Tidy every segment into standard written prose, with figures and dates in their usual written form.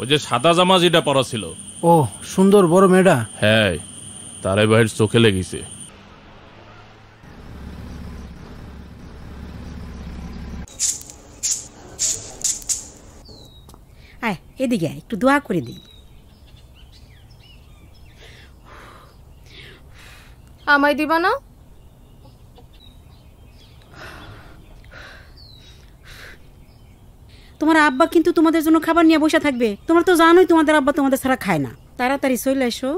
ওই যে সাদা জামা যেটা পরা ছিল। ও সুন্দর বড় মেয়েটা? হ্যাঁ, তারে ভাইয়ের চোখে লেগেছে। আয় এদিকে একটু দোয়া করে দিই। আমায় দিবা না? তোমার আব্বা কিন্তু তোমাদের জন্য খাবার নিয়ে বসে থাকবে। তোমরা তো জানোই তোমাদের আব্বা তোমাদের ছাড়া খায় না। তাড়াতাড়ি চলে এসো।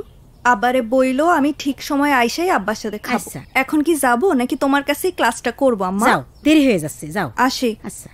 আবারে বইলো আমি ঠিক সময় আইসাই আব্বার সাথে খাবো। আচ্ছা। এখন কি যাবো নাকি তোমার কাছেই ক্লাসটা করবো আম্মা? যাও, দেরি হয়ে যাচ্ছে, যাও। আসি। আচ্ছা।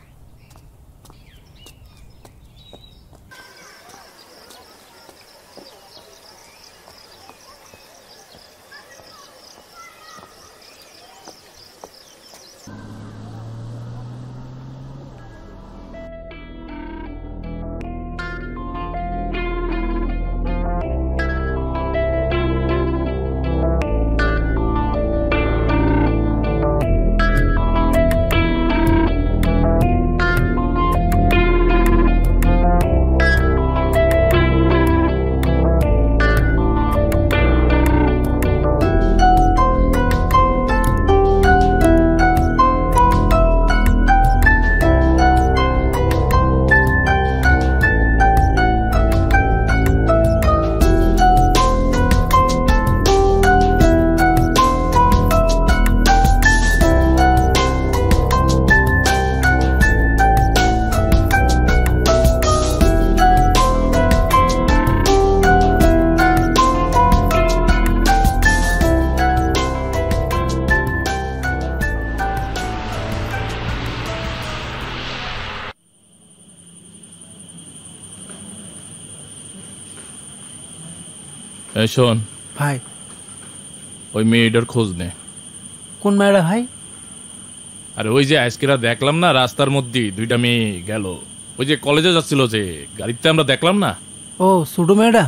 শোন ভাই, ওই মেয়েটার খোঁজ নে। কোন মেয়েটা ভাই? আরে ওই যে আজকেরা দেখলাম না রাস্তার মধ্যে দুইটা মেয়ে গেল, ওই যে কলেজে যাচ্ছিল যে গাড়িতে আমরা দেখলাম না। ও ছোট মেয়েটা?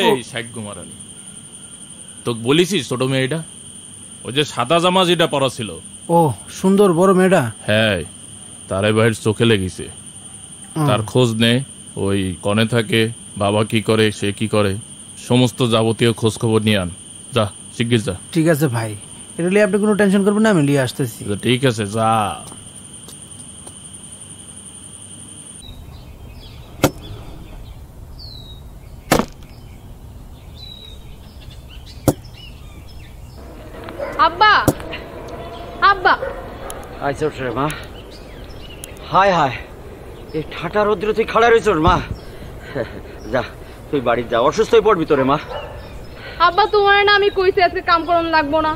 এই ষাট কুমারানি, তোকে বলেছি ছোট মেয়েটা, ওই যে সাদা জামা যেটা পরা ছিল। ও সুন্দর বড় মেয়েটা? হ্যাঁ, তারে ভাইয়ের চোখে লেগেছে। তার খোঁজ নে, ওই কনে থাকে, বাবা কি করে, সে কি করে, সমস্ত যাবতীয় খোঁজ খবর নিয়ে আন। যা শিগগির যা। ঠিক আছে ভাই, এটা নিয়ে আপনি কোনো টেনশন করবেন না, আমি নিয়ে আসতেছি। ঠিক আছে, যা। আব্বা, আব্বা আইসো রে মা। হায় হায়, এই ঠাটা রোদ্রে তুই খাড়া রয়েছ মা। যা তুই বাড়ি যা, অসুস্থ হয়ে পড়বি তোরে মা। আব্বা তোমার না আমি কইছি আজকে কাম করানো লাগবো না,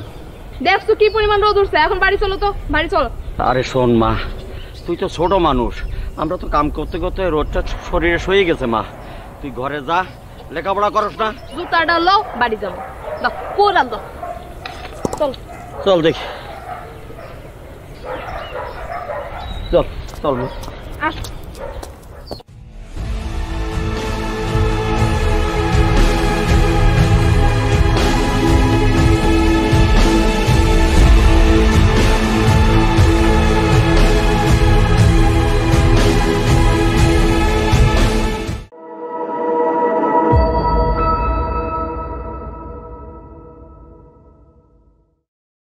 দেখছো কি পরিমাণ রোদ উঠছে। এখন বাড়ি চলো তো, বাড়ি চলো। আরে শোন মা, তুই তো ছোট মানুষ, আমরা তো কাম করতে করতে রোদটা শরীরে সয়ে গেছে মা। তুই ঘরে যা, লেখাপড়া করস না। জুতাটা লও, বাড়ি যাবো। দাও কোরাল দাও, চল চল দেখি, চল চল মা। আস।